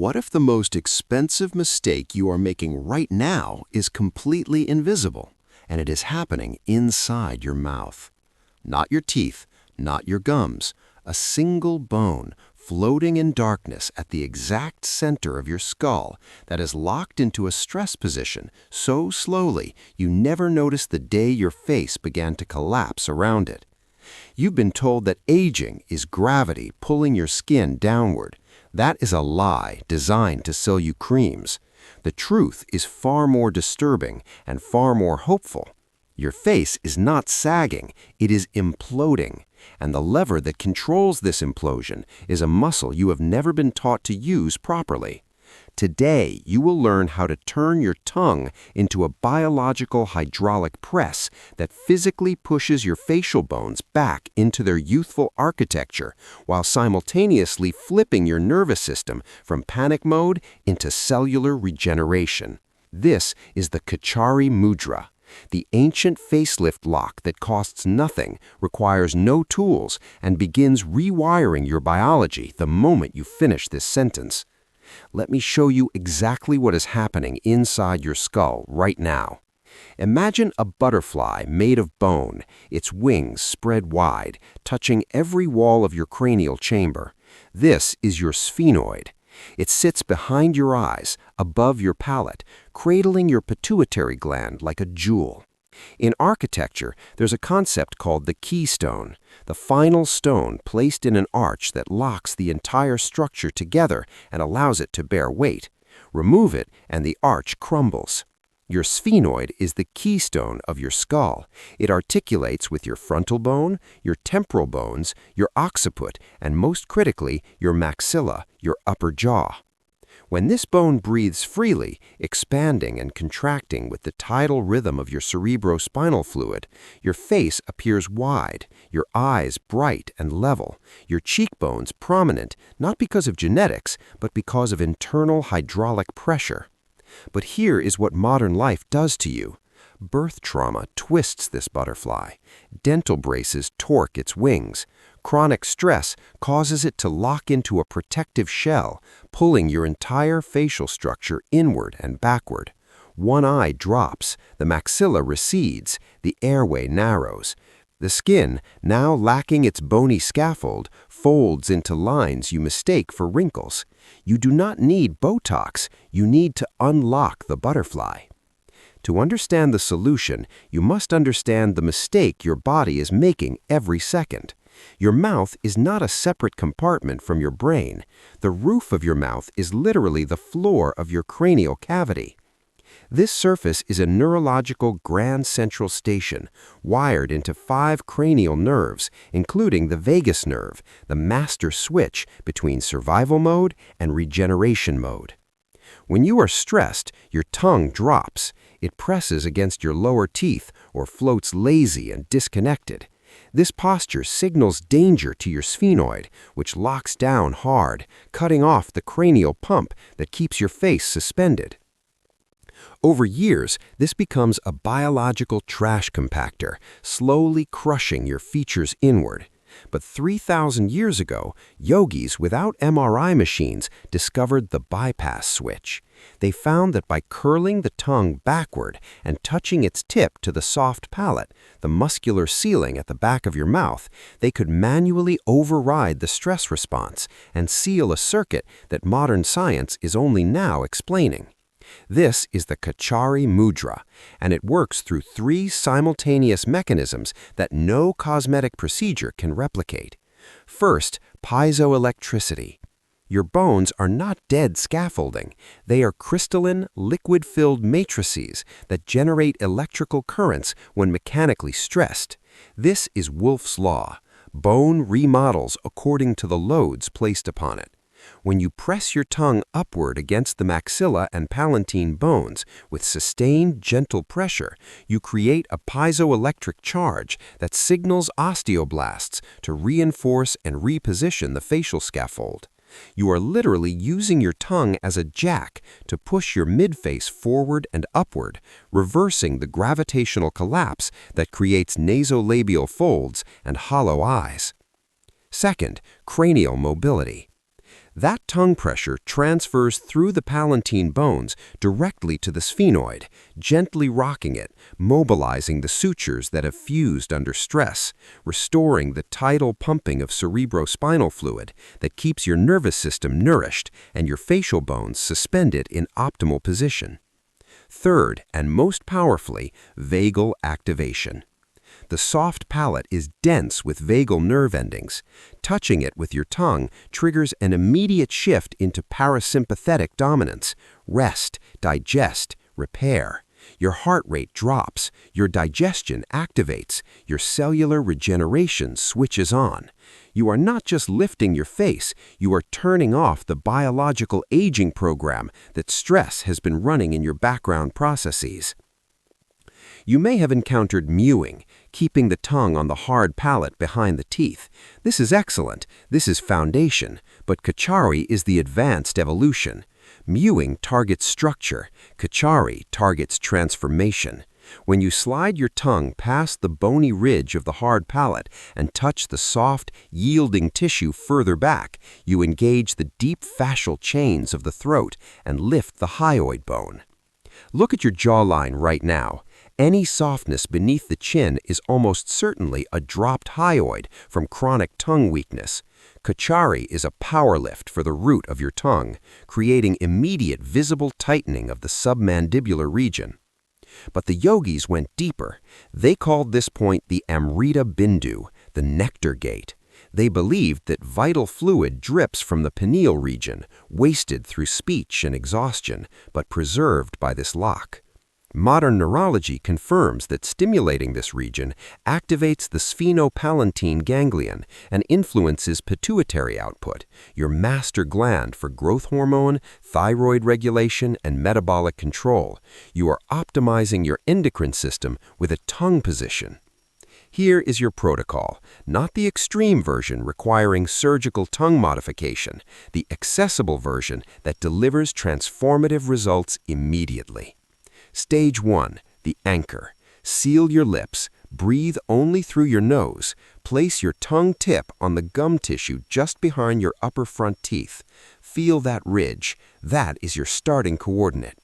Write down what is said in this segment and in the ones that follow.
What if the most expensive mistake you are making right now is completely invisible, and it is happening inside your mouth? Not your teeth, not your gums, a single bone floating in darkness at the exact center of your skull that is locked into a stress position so slowly you never noticed the day your face began to collapse around it. You've been told that aging is gravity pulling your skin downward. That is a lie designed to sell you creams. The truth is far more disturbing and far more hopeful. Your face is not sagging, it is imploding. And the lever that controls this implosion is a muscle you have never been taught to use properly. Today, you will learn how to turn your tongue into a biological hydraulic press that physically pushes your facial bones back into their youthful architecture while simultaneously flipping your nervous system from panic mode into cellular regeneration. This is the Kachari Mudra. The ancient facelift lock that costs nothing, requires no tools, and begins rewiring your biology the moment you finish this sentence. Let me show you exactly what is happening inside your skull right now. Imagine a butterfly made of bone, its wings spread wide, touching every wall of your cranial chamber. This is your sphenoid. It sits behind your eyes, above your palate, cradling your pituitary gland like a jewel. In architecture, there's a concept called the keystone, the final stone placed in an arch that locks the entire structure together and allows it to bear weight. Remove it, and the arch crumbles. Your sphenoid is the keystone of your skull. It articulates with your frontal bone, your temporal bones, your occiput, and most critically, your maxilla, your upper jaw. When this bone breathes freely, expanding and contracting with the tidal rhythm of your cerebrospinal fluid, your face appears wide, your eyes bright and level, your cheekbones prominent, not because of genetics, but because of internal hydraulic pressure. But here is what modern life does to you. Birth trauma twists this butterfly. Dental braces torque its wings. Chronic stress causes it to lock into a protective shell, pulling your entire facial structure inward and backward. One eye drops, the maxilla recedes, the airway narrows. The skin, now lacking its bony scaffold, folds into lines you mistake for wrinkles. You do not need Botox, you need to unlock the butterfly. To understand the solution, you must understand the mistake your body is making every second. Your mouth is not a separate compartment from your brain. The roof of your mouth is literally the floor of your cranial cavity. This surface is a neurological grand central station, wired into 5 cranial nerves, including the vagus nerve, the master switch between survival mode and regeneration mode. When you are stressed, your tongue drops. It presses against your lower teeth or floats lazy and disconnected. This posture signals danger to your sphenoid, which locks down hard, cutting off the cranial pump that keeps your face suspended. Over years, this becomes a biological trash compactor, slowly crushing your features inward. But 3,000 years ago, yogis without MRI machines discovered the bypass switch. They found that by curling the tongue backward and touching its tip to the soft palate, the muscular ceiling at the back of your mouth, they could manually override the stress response and seal a circuit that modern science is only now explaining. This is the Kachari Mudra, and it works through 3 simultaneous mechanisms that no cosmetic procedure can replicate. First, piezoelectricity. Your bones are not dead scaffolding. They are crystalline, liquid-filled matrices that generate electrical currents when mechanically stressed. This is Wolff's law. Bone remodels according to the loads placed upon it. When you press your tongue upward against the maxilla and palatine bones with sustained, gentle pressure, you create a piezoelectric charge that signals osteoblasts to reinforce and reposition the facial scaffold. You are literally using your tongue as a jack to push your midface forward and upward, reversing the gravitational collapse that creates nasolabial folds and hollow eyes. Second, cranial mobility. That tongue pressure transfers through the palatine bones directly to the sphenoid, gently rocking it, mobilizing the sutures that have fused under stress, restoring the tidal pumping of cerebrospinal fluid that keeps your nervous system nourished and your facial bones suspended in optimal position. Third, and most powerfully, vagal activation. The soft palate is dense with vagal nerve endings. Touching it with your tongue triggers an immediate shift into parasympathetic dominance, rest, digest, repair. Your heart rate drops, your digestion activates, your cellular regeneration switches on. You are not just lifting your face, you are turning off the biological aging program that stress has been running in your background processes. You may have encountered mewing, keeping the tongue on the hard palate behind the teeth. This is excellent, this is foundation, but Kachari is the advanced evolution. Mewing targets structure, Kachari targets transformation. When you slide your tongue past the bony ridge of the hard palate and touch the soft, yielding tissue further back, you engage the deep fascial chains of the throat and lift the hyoid bone. Look at your jawline right now. Any softness beneath the chin is almost certainly a dropped hyoid from chronic tongue weakness. Kachari is a power lift for the root of your tongue, creating immediate visible tightening of the submandibular region. But the yogis went deeper. They called this point the Amrita Bindu, the nectar gate. They believed that vital fluid drips from the pineal region, wasted through speech and exhaustion, but preserved by this lock. Modern neurology confirms that stimulating this region activates the sphenopalatine ganglion and influences pituitary output, your master gland for growth hormone, thyroid regulation, and metabolic control. You are optimizing your endocrine system with a tongue position. Here is your protocol, not the extreme version requiring surgical tongue modification, the accessible version that delivers transformative results immediately. Stage 1, the anchor. Seal your lips, breathe only through your nose, place your tongue tip on the gum tissue just behind your upper front teeth. Feel that ridge, that is your starting coordinate.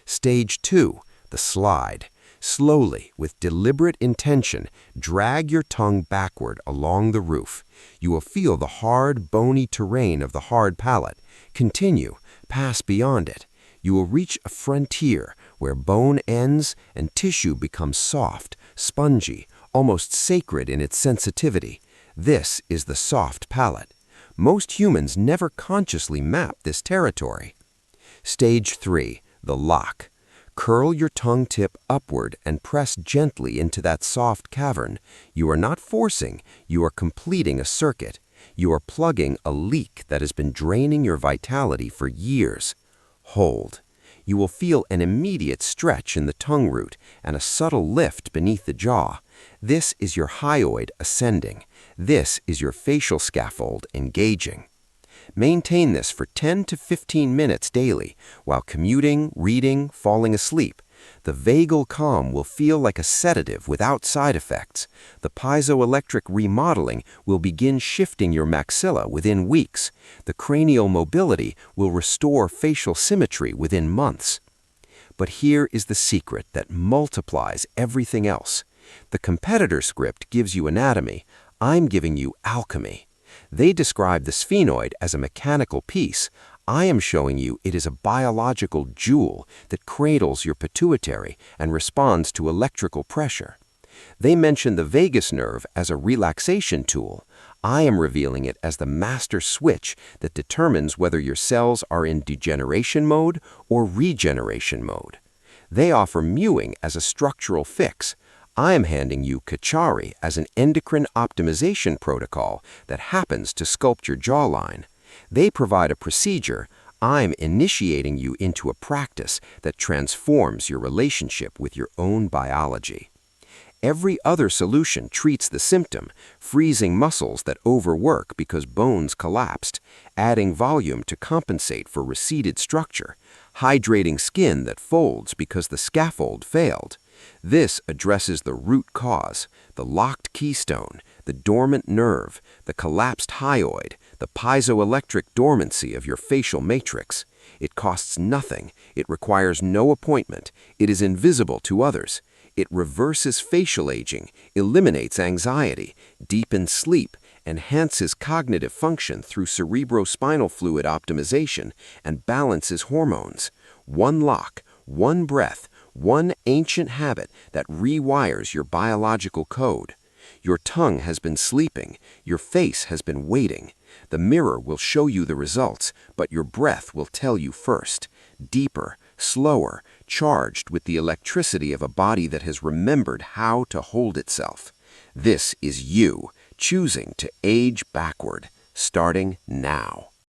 Stage 2, the slide. Slowly, with deliberate intention, drag your tongue backward along the roof. You will feel the hard, bony terrain of the hard palate. Continue, pass beyond it. You will reach a frontier where bone ends and tissue becomes soft, spongy, almost sacred in its sensitivity. This is the soft palate. Most humans never consciously map this territory. Stage 3, the lock. Curl your tongue tip upward and press gently into that soft cavern. You are not forcing, you are completing a circuit. You are plugging a leak that has been draining your vitality for years. Hold. You will feel an immediate stretch in the tongue root and a subtle lift beneath the jaw. This is your hyoid ascending. This is your facial scaffold engaging. Maintain this for 10 to 15 minutes daily while commuting, reading, falling asleep. The vagal calm will feel like a sedative without side effects. The piezoelectric remodeling will begin shifting your maxilla within weeks. The cranial mobility will restore facial symmetry within months. But here is the secret that multiplies everything else. The competitor script gives you anatomy. I'm giving you alchemy. They describe the sphenoid as a mechanical piece. I am showing you it is a biological jewel that cradles your pituitary and responds to electrical pressure. They mention the vagus nerve as a relaxation tool. I am revealing it as the master switch that determines whether your cells are in degeneration mode or regeneration mode. They offer mewing as a structural fix. I am handing you Kachari as an endocrine optimization protocol that happens to sculpt your jawline. They provide a procedure. I'm initiating you into a practice that transforms your relationship with your own biology. Every other solution treats the symptom, freezing muscles that overwork because bones collapsed, adding volume to compensate for receded structure, hydrating skin that folds because the scaffold failed. This addresses the root cause, the locked keystone, the dormant nerve, the collapsed hyoid, the piezoelectric dormancy of your facial matrix. It costs nothing. It requires no appointment. It is invisible to others. It reverses facial aging, eliminates anxiety, deepens sleep, enhances cognitive function through cerebrospinal fluid optimization, and balances hormones. One lock, one breath, one ancient habit that rewires your biological code. Your tongue has been sleeping. Your face has been waiting. The mirror will show you the results, but your breath will tell you first. Deeper, slower, charged with the electricity of a body that has remembered how to hold itself. This is you choosing to age backward, starting now.